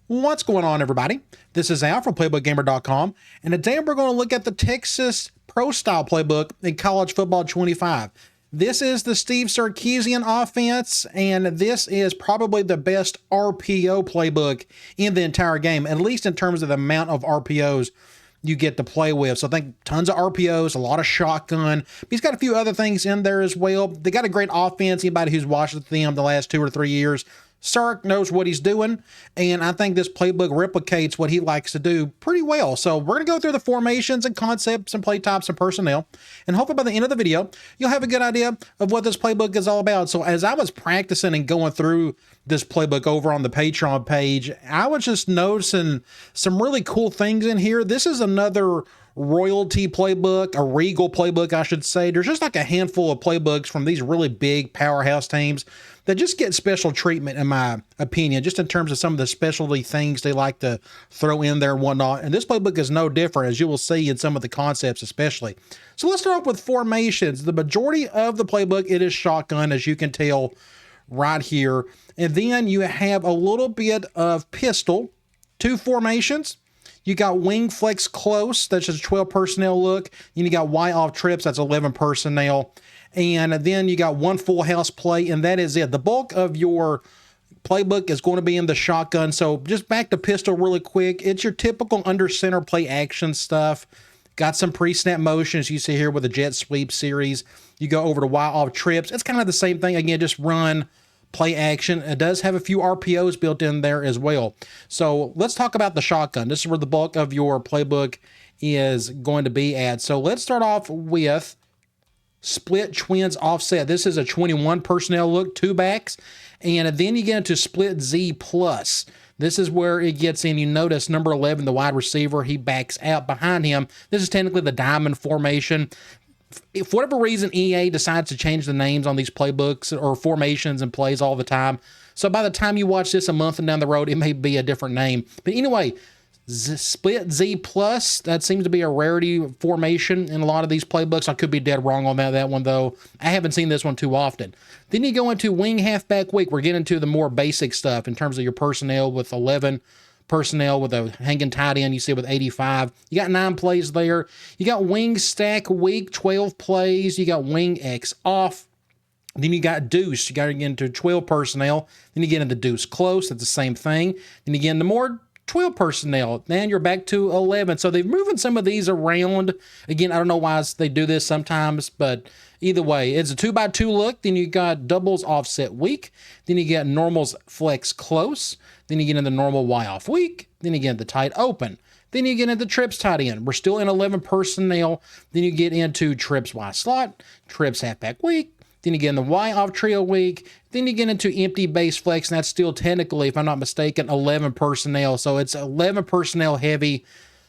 What's going on, everybody? This is Al from PlaybookGamer.com, and today we're going to look at the Texas Pro Style Playbook in College Football 25. This is the Steve Sarkisian offense, and this is probably the best RPO playbook in the entire game, at least in terms of the amount of RPOs you get to play with. So I think tons of RPOs, a lot of shotgun. But he's got a few other things in there as well. They got a great offense. Anybody who's watched them the last 2 or 3 years, Sark knows what he's doing, and I think this playbook replicates what he likes to do pretty well. So we're going to go through the formations and concepts and play types and personnel, and hopefully by the end of the video, you'll have a good idea of what this playbook is all about. So as I was practicing and going through this playbook over on the Patreon page, I was just noticing some really cool things in here. This is another royalty playbook, a regal playbook, I should say. There's just like a handful of playbooks from these really big powerhouse teams that just get special treatment, in my opinion, just in terms of some of the specialty things they like to throw in there and whatnot. And this playbook is no different, as you will see in some of the concepts especially. So let's start off with formations. The majority of the playbook, it is shotgun, as you can tell right here. And then you have a little bit of pistol, 2 formations. You got wing flex close, that's just a 12 personnel look. Then you got Y off trips, that's 11 personnel. And then you got 1 full house play, and that is it. The bulk of your playbook is going to be in the shotgun. So just back to pistol really quick. It's your typical under center play action stuff. Got some pre-snap motions you see here with the jet sweep series. You go over to Y off trips. It's kind of the same thing. Again, just run, play action. It does have a few RPOs built in there as well. So let's talk about the shotgun. This is where the bulk of your playbook is going to be at. So let's start off with split twins offset. This is a 21 personnel look, 2 backs, and then you get into split Z plus. This is where it gets in. You notice number 11, the wide receiver, he backs out behind him. This is technically the diamond formation. If for whatever reason EA decides to change the names on these playbooks or formations and plays all the time, so by the time you watch this a month and down the road, it may be a different name. But anyway, split Z plus, that seems to be a rarity formation in a lot of these playbooks. I could be dead wrong on that one, though. I haven't seen this one too often. Then you go into wing halfback weak. We're getting into the more basic stuff in terms of your personnel with 11 personnel with a hanging tight end, you see with 85. You got 9 plays there. You got wing stack weak, 12 plays. You got wing X off. Then you got deuce. You got to get into 12 personnel. Then you get into deuce close. That's the same thing. Then you get into more 12 personnel. Then you're back to 11. So they're moving some of these around. Again, I don't know why they do this sometimes, but either way, it's a 2x2 look. Then you got doubles offset weak. Then you get normals flex close. Then you get into normal Y off weak. Then you get into tight open. Then you get into trips tight end. We're still in 11 personnel. Then you get into trips Y slot, trips halfback weak. Then you get in the Y off trio weak. Then you get into empty base flex, and that's still technically, if I'm not mistaken, 11 personnel. So it's 11 personnel heavy.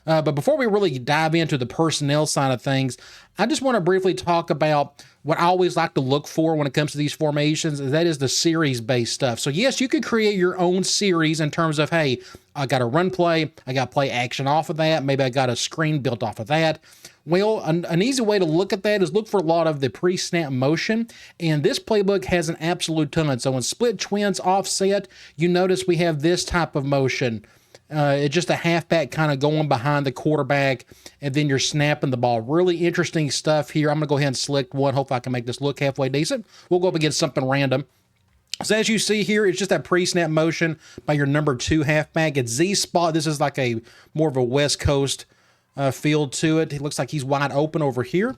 But before we really dive into the personnel side of things, I just want to briefly talk about what I always like to look for when it comes to these formations, and that is the series-based stuff. So yes, you could create your own series in terms of, hey, I got a run play, I got play action off of that, maybe I got a screen built off of that. Well, an easy way to look at that is look for a lot of the pre-snap motion, and this playbook has an absolute ton. So in split twins offset, you notice we have this type of motion. It's just a halfback kind of going behind the quarterback, and then you're snapping the ball. Really interesting stuff here. I'm going to go ahead and select one. Hopefully I can make this look halfway decent. We'll go up against something random. So as you see here, it's just that pre-snap motion by your number 2 halfback. It's Z spot. This is like a more of a West Coast feel to it. It looks like he's wide open over here.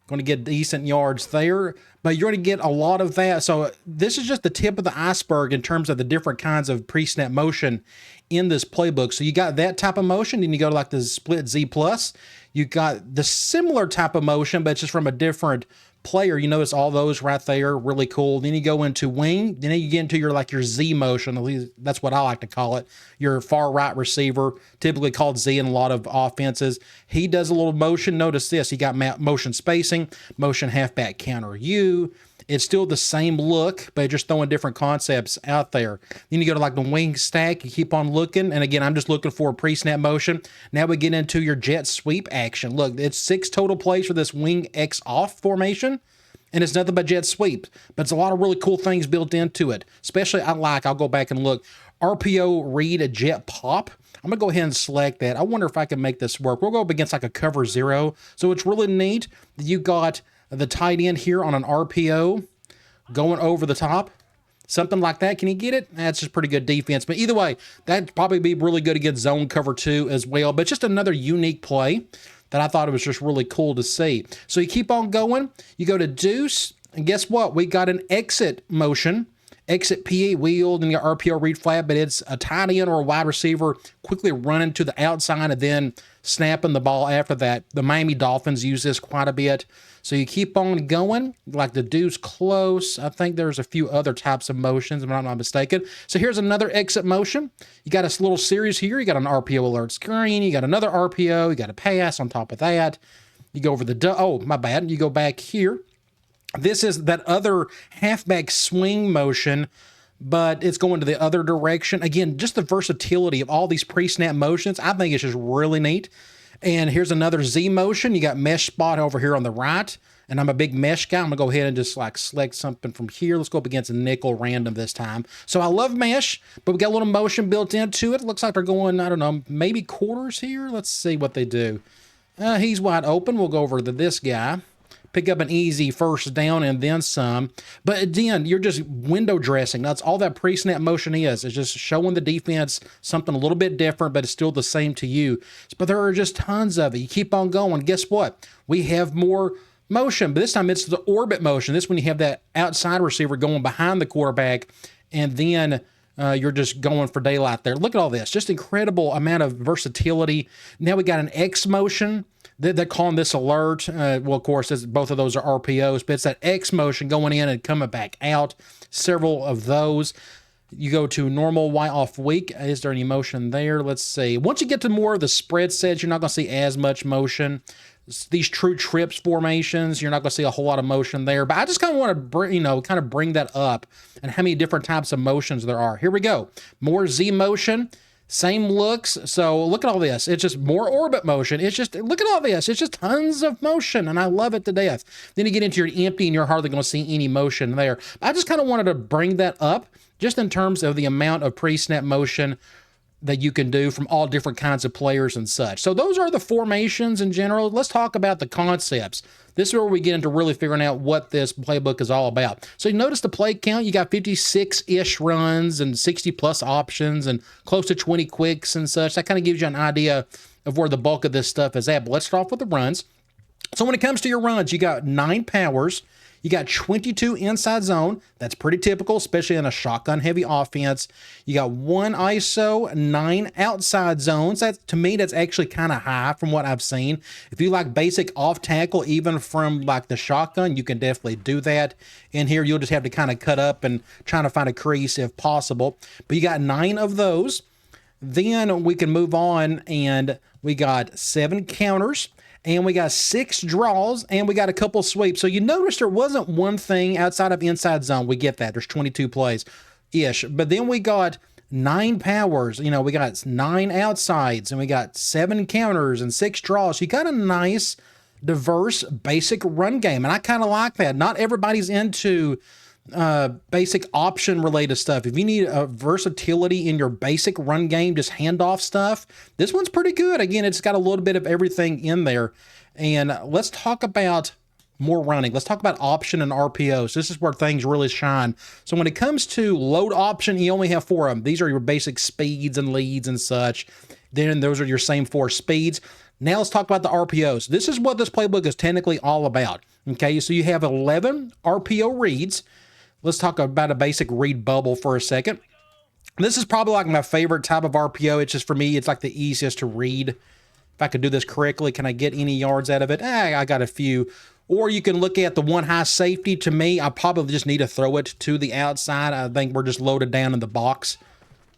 Going to get decent yards there, but you're going to get a lot of that. So this is just the tip of the iceberg in terms of the different kinds of pre-snap motion in this playbook. So you got that type of motion, then you go to like the split Z plus. You got the similar type of motion, but it's just from a different player. You notice all those right there, really cool. Then you go into wing, then you get into your Z motion. At least that's what I like to call it. Your far right receiver, typically called Z in a lot of offenses. He does a little motion. Notice this, he got motion spacing, motion halfback counter U. It's still the same look, but just throwing different concepts out there. Then you go to like the wing stack, you keep on looking, and again, I'm just looking for a pre-snap motion. Now we get into your jet sweep action. Look, it's 6 total plays for this wing X off formation, and it's nothing but jet sweep. But it's a lot of really cool things built into it. Especially, I'll go back and look. RPO read a jet pop. I'm going to go ahead and select that. I wonder if I can make this work. We'll go up against like a cover 0. So it's really neat that you got the tight end here on an RPO going over the top. Something like that. Can you get it? That's just pretty good defense. But either way, that'd probably be really good against zone cover 2 as well. But just another unique play that I thought it was just really cool to see. So you keep on going. You go to deuce. And guess what? We got an exit motion. Exit PE wheeled and the RPO read flat, but it's a tight end or a wide receiver quickly running to the outside and then snapping the ball after that. The Miami Dolphins use this quite a bit. So you keep on going, like the deuce close. I think there's a few other types of motions, if I'm not mistaken. So here's another exit motion. You got a little series here. You got an RPO alert screen. You got another RPO. You got a pass on top of that. You go over the, oh, my bad. You go back here. This is that other halfback swing motion, but it's going to the other direction. Again, just the versatility of all these pre-snap motions, I think it's just really neat. And here's another Z motion. You got mesh spot over here on the right, and I'm a big mesh guy. I'm going to go ahead and just like select something from here. Let's go up against a nickel random this time. So I love mesh, but we got a little motion built into it. Looks like they're going, I don't know, maybe quarters here. Let's see what they do. He's wide open. We'll go over to this guy. Pick up an easy first down and then some. But again, you're just window dressing. That's all that pre-snap motion is. It's just showing the defense something a little bit different, but it's still the same to you. But there are just tons of it. You keep on going. Guess what? We have more motion, but this time it's the orbit motion. This is when you have that outside receiver going behind the quarterback, and then you're just going for daylight there. Look at all this. Just incredible amount of versatility. Now we got an X motion. They're calling this alert. Well, of course, both of those are RPOs, but it's that X motion going in and coming back out. Several of those. You go to normal Y off week. Is there any motion there? Let's see. Once you get to more of the spread sets, you're not going to see as much motion. These true trips formations, you're not going to see a whole lot of motion there. But I just kind of want to bring, kind of bring that up and how many different types of motions there are. Here we go. More Z motion. Same looks. So look at all this. It's just more orbit motion. It's just, look at all this. It's just tons of motion, and I love it to death. Then you get into your empty, and you're hardly going to see any motion there. I just kind of wanted to bring that up just in terms of the amount of pre-snap motion that you can do from all different kinds of players and such. So those are the formations in general. Let's talk about the concepts. This is where we get into really figuring out what this playbook is all about. So you notice the play count, you got 56-ish runs and 60-plus options and close to 20 quicks and such. That kind of gives you an idea of where the bulk of this stuff is at. But let's start off with the runs. So when it comes to your runs, you got 9 powers. You got 22 inside zone. That's pretty typical, especially in a shotgun-heavy offense. You got 1 ISO, 9 outside zones. That, to me, that's actually kind of high from what I've seen. If you like basic off-tackle, even from like the shotgun, you can definitely do that. In here, you'll just have to kind of cut up and try to find a crease if possible. But you got 9 of those. Then we can move on, and we got 7 counters. And we got 6 draws, and we got a couple sweeps. So you notice there wasn't one thing outside of inside zone. We get that. There's 22 plays-ish. But then we got 9 powers. We got 9 outsides, and we got 7 counters and 6 draws. You got a nice, diverse, basic run game, and I kind of like that. Not everybody's into basic option related stuff. If you need a versatility in your basic run game, just handoff stuff, this one's pretty good. Again, it's got a little bit of everything in there. And let's talk about more running. Let's talk about option and RPOs. This is where things really shine. So when it comes to load option, you only have 4 of them. These are your basic speeds and leads and such. Then those are your same 4 speeds. Now let's talk about the RPOs. This is what this playbook is technically all about. Okay, so you have 11 RPO reads. Let's talk about a basic read bubble for a second. This is probably like my favorite type of RPO. It's just, for me, it's like the easiest to read. If I could do this correctly, can I get any yards out of it? I got a few. Or you can look at the one high safety. To me, I probably just need to throw it to the outside. I think we're just loaded down in the box.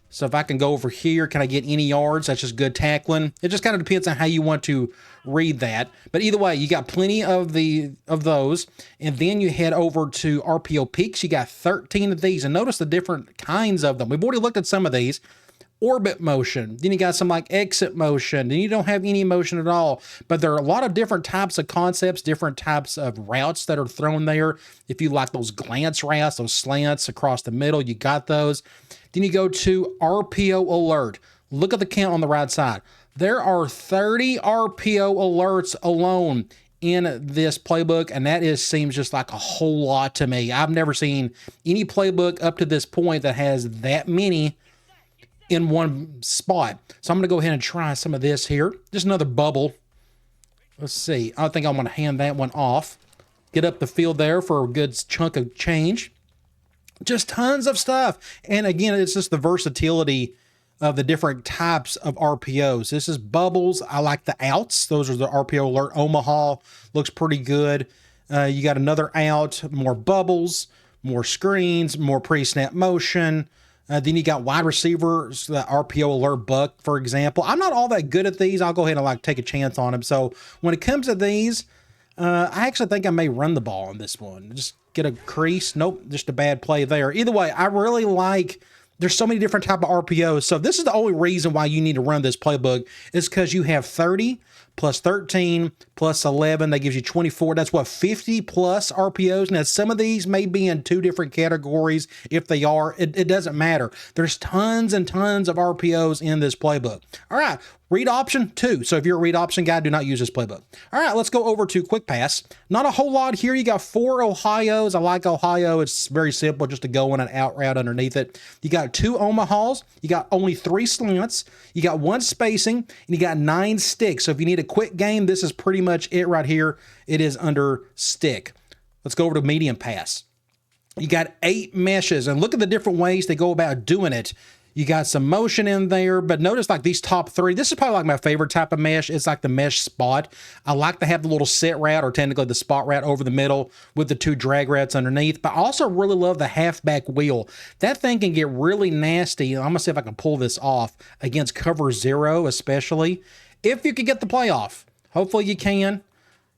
So if I can go over here, can I get any yards? That's just good tackling. It just kind of depends on how you want to read that. But either way, you got plenty of those. And then you head over to RPO peaks. You got 13 of these. And notice the different kinds of them. We've already looked at some of these. orbit motion. Then you got some like exit motion. Then you don't have any motion at all. But there are a lot of different types of concepts, different types of routes that are thrown there. If you like those glance routes, those slants across the middle, you got those. Then you go to RPO alert. Look at the count on the right side. There are 30 RPO alerts alone in this playbook, and that seems just like a whole lot to me. I've never seen any playbook up to this point that has that many in one spot. So I'm going to go ahead and try some of this here. Just another bubble. Let's see. I think I'm going to hand that one off. Get up the field there for a good chunk of change. Just tons of stuff. And again, it's just the versatility of the different types of RPOs. This is bubbles. I like the outs. Those are the RPO alert. Omaha looks pretty good. You got another out, more bubbles, more screens, more pre-snap motion. Then you got wide receivers, the RPO alert buck, for example. I'm not all that good at these. I'll go ahead and like take a chance on them. So when it comes to these, I actually think I may run the ball on this one. Just get a crease. Nope, just a bad play there. Either way, I really like. There's so many different type of RPOs. So this is the only reason why you need to run this playbook is because you have 30 plus 13 plus 11. That gives you 24. That's what, 50 plus RPOs. Now, some of these may be in two different categories. If they are, it doesn't matter. There's tons and tons of RPOs in this playbook. All right. Read option 2. So if you're a read option guy, do not use this playbook. All right, let's go over to quick pass. Not a whole lot here. You got 4 Ohios. I like Ohio. It's very simple, just to go in an out route underneath it. You got 2 Omahas. You got only 3 slants. You got 1 spacing, and you got 9 sticks. So if you need a quick game, this is pretty much it right here. It is under stick. Let's go over to medium pass. You got 8 meshes, and look at the different ways they go about doing it. You got some motion in there, but notice like these top 3, this is probably like my favorite type of mesh. It's like the mesh spot. I like to have the little sit route, or technically the spot route over the middle with the 2 drag routes underneath, but I also really love the halfback wheel. That thing can get really nasty. I'm gonna see if I can pull this off against cover 0, especially if you could get the play off. Hopefully you can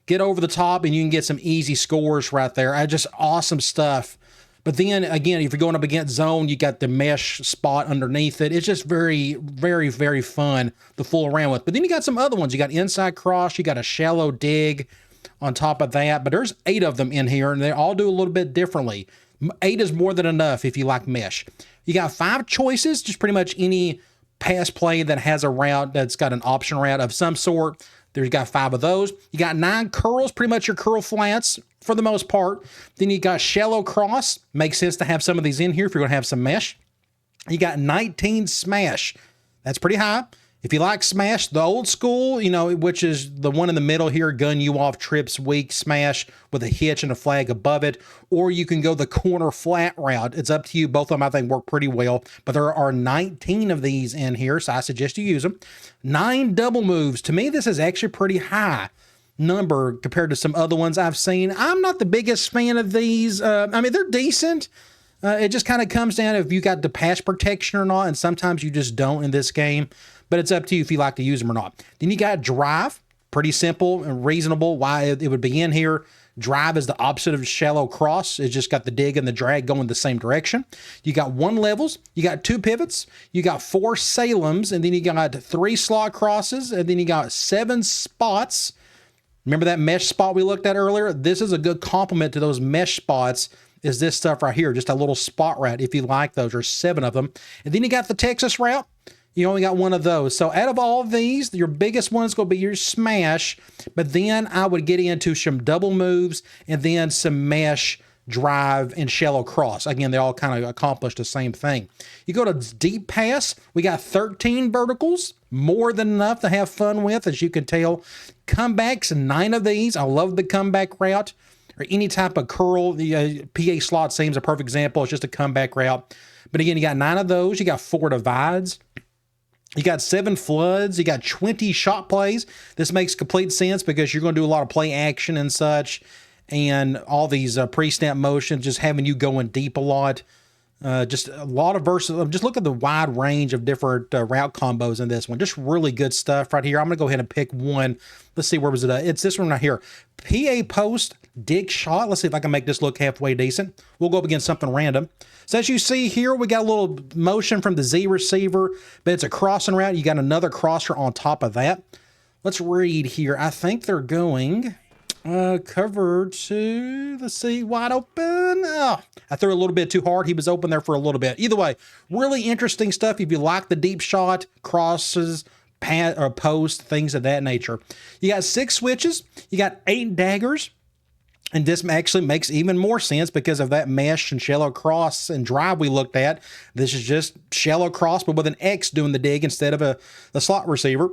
get over the top and you can get some easy scores right there. Just awesome stuff. But then again, if you're going up against zone, you got the mesh spot underneath it. It's just very, very, very fun to fool around with. But then you got some other ones. You got inside cross, you got a shallow dig on top of that. But there's 8 of them in here, and they all do a little bit differently. 8 is more than enough if you like mesh. You got 5 choices, just pretty much any pass play that has a route that's got an option route of some sort. There's got 5 of those. You got 9 curls, pretty much your curl flats for the most part. Then you got shallow cross. Makes sense to have some of these in here if you're going to have some mesh. You got 19 smash. That's pretty high. If you like smash, the old school, which is the one in the middle here, gun you off, trips weak, smash with a hitch and a flag above it, or you can go the corner flat route. It's up to you. Both of them, I think, work pretty well, but there are 19 of these in here, so I suggest you use them. 9 double moves. To me, this is actually pretty high number compared to some other ones I've seen. I'm not the biggest fan of these. I mean, they're decent. It just kind of comes down to if you got the pass protection or not, and sometimes you just don't in this game. But it's up to you if you like to use them or not. Then you got drive. Pretty simple and reasonable why it would be in here. Drive is the opposite of shallow cross. It's just got the dig and the drag going the same direction. You got 1 levels. You got 2 pivots. You got 4 Salems. And then you got 3 slot crosses. And then you got 7 spots. Remember that mesh spot we looked at earlier? This is a good complement to those mesh spots. Is this stuff right here. Just a little spot route if you like those. There's 7 of them. And then you got the Texas route. You only got 1 of those. So out of all of these, your biggest one is going to be your smash. But then I would get into some double moves and then some mesh, drive, and shallow cross. Again, they all kind of accomplish the same thing. You go to deep pass. We got 13 verticals. More than enough to have fun with, as you can tell. Comebacks, 9 of these. I love the comeback route. Or any type of curl. The PA slot seems a perfect example. It's just a comeback route. But again, you got 9 of those. You got 4 divides. You got 7 floods. You got 20 shot plays. This makes complete sense because you're going to do a lot of play action and such. And all these pre-snap motions, just having you going deep a lot. Just a lot of versatile. Just look at the wide range of different route combos in this one. Just really good stuff right here. I'm going to go ahead and pick one. Let's see, where was it? It's this one right here. PA post. dig shot. Let's see if I can make this look halfway decent. We'll go up against something random. So as you see here, we got a little motion from the Z receiver, but it's a crossing route. You got another crosser on top of that. Let's read here. I think they're going cover to, let's see, wide open. Oh, I threw a little bit too hard. He was open there for a little bit. Either way, really interesting stuff. If you like the deep shot, crosses, or post, things of that nature. You got 6 switches. You got 8 daggers. And this actually makes even more sense because of that mesh and shallow cross and drive we looked at. This is just shallow cross, but with an X doing the dig instead of a slot receiver.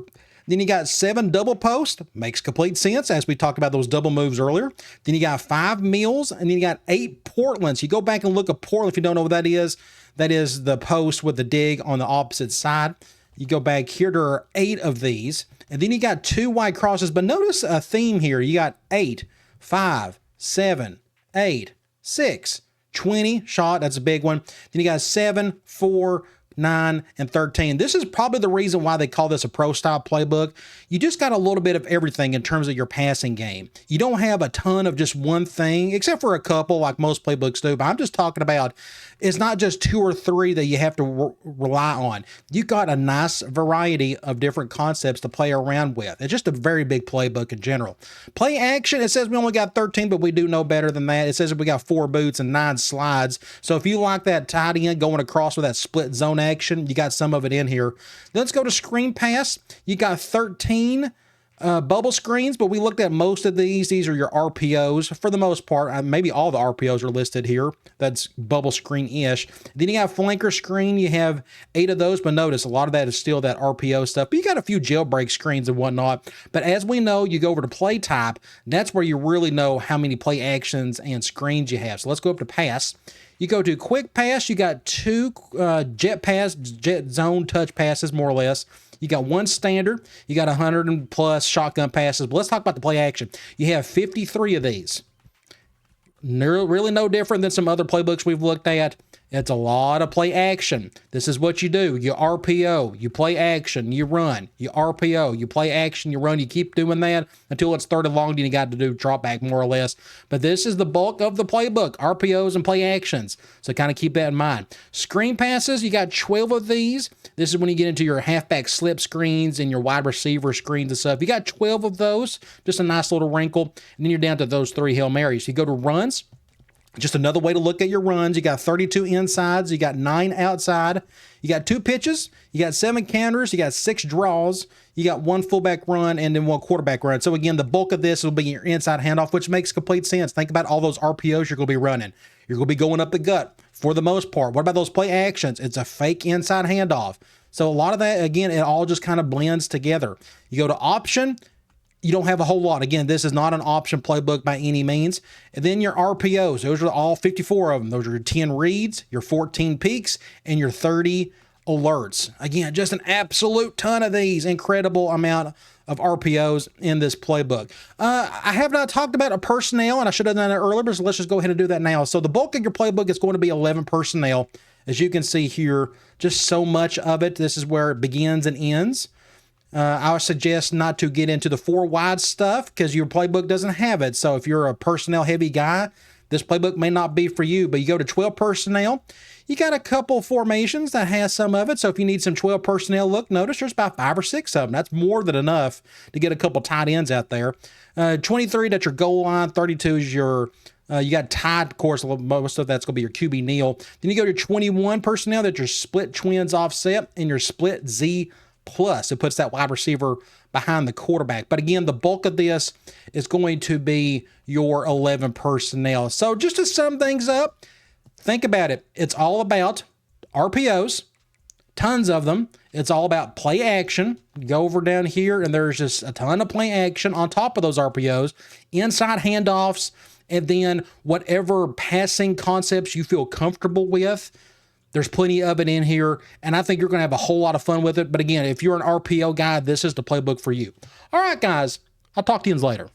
Then you got 7 double post, makes complete sense as we talked about those double moves earlier. Then you got 5 meals, and then you got 8 Portlands. You go back and look at Portland if you don't know what that is. That is the post with the dig on the opposite side. You go back here, there are 8 of these. And then you got 2 wide crosses, but notice a theme here. You got 8, 5, 7, 8, 6, 20 shot. That's a big one. Then you got 7, 4, 9, and 13. This is probably the reason why they call this a pro style playbook. You just got a little bit of everything in terms of your passing game. You don't have a ton of just one thing, except for a couple like most playbooks do, but I'm just talking about it's not just 2 or 3 that you have to rely on. You got a nice variety of different concepts to play around with. It's just a very big playbook in general. Play action, it says we only got 13, but we do know better than that. It says we got 4 boots and 9 slides. So if you like that tight end going across with that split zone action, you got some of it in here. Let's go to screen pass. You got 13 bubble screens, but we looked at most of these. These are your RPOs for the most part. Maybe all the RPOs are listed here. That's bubble screen-ish. Then you got flanker screen. You have 8 of those, but notice a lot of that is still that RPO stuff. But you got a few jailbreak screens and whatnot. But as we know, you go over to play type. That's where you really know how many play actions and screens you have. So let's go up to pass. You go to quick pass. You got 2 jet zone touch passes, more or less. You got 1 standard. You got 100 and plus shotgun passes. But let's talk about the play action. You have 53 of these. Really no different than some other playbooks we've looked at. It's a lot of play action. This is what you do. You RPO, you play action, you run. You RPO, you play action, you run. You keep doing that until it's 3rd and long, then you got to do drop back more or less. But this is the bulk of the playbook, RPOs and play actions. So kind of keep that in mind. Screen passes, you got 12 of these. This is when you get into your halfback slip screens and your wide receiver screens and stuff. You got 12 of those, just a nice little wrinkle. And then you're down to those 3 Hail Marys. You go to runs. Just another way to look at your runs. You got 32 insides. You got 9 outside. You got 2 pitches. You got 7 counters. You got 6 draws. You got 1 fullback run and then 1 quarterback run. So again, the bulk of this will be your inside handoff, which makes complete sense. Think about all those RPOs you're going to be running. You're going to be going up the gut for the most part. What about those play actions? It's a fake inside handoff. So a lot of that, again, it all just kind of blends together. You go to option. You don't have a whole lot. Again, this is not an option playbook by any means. And then your RPOs, those are all 54 of them. Those are your 10 reads, your 14 peaks, and your 30 alerts. Again, just an absolute ton of these. Incredible amount of RPOs in this playbook. I have not talked about a personnel, and I should have done that earlier, but let's just go ahead and do that now. So the bulk of your playbook is going to be 11 personnel. As you can see here, just so much of it. This is where it begins and ends. I would suggest not to get into the 4 wide stuff because your playbook doesn't have it. So if you're a personnel heavy guy, this playbook may not be for you. But you go to 12 personnel, you got a couple formations that has some of it. So if you need some 12 personnel look, notice there's about 5 or 6 of them. That's more than enough to get a couple tight ends out there. 23, that's your goal line. 32 is your you got tied, of course, most of that's going to be your QB Neal. Then you go to 21 personnel, that's your split twins offset and your split Z plus. It puts that wide receiver behind the quarterback. But again, the bulk of this is going to be your 11 personnel. So just to sum things up, think about it. It's all about RPOs, tons of them. It's all about play action. Go over down here, and there's just a ton of play action on top of those RPOs, inside handoffs, and then whatever passing concepts you feel comfortable with. There's plenty of it in here, and I think you're going to have a whole lot of fun with it. But again, if you're an RPO guy, this is the playbook for you. All right, guys, I'll talk to you later.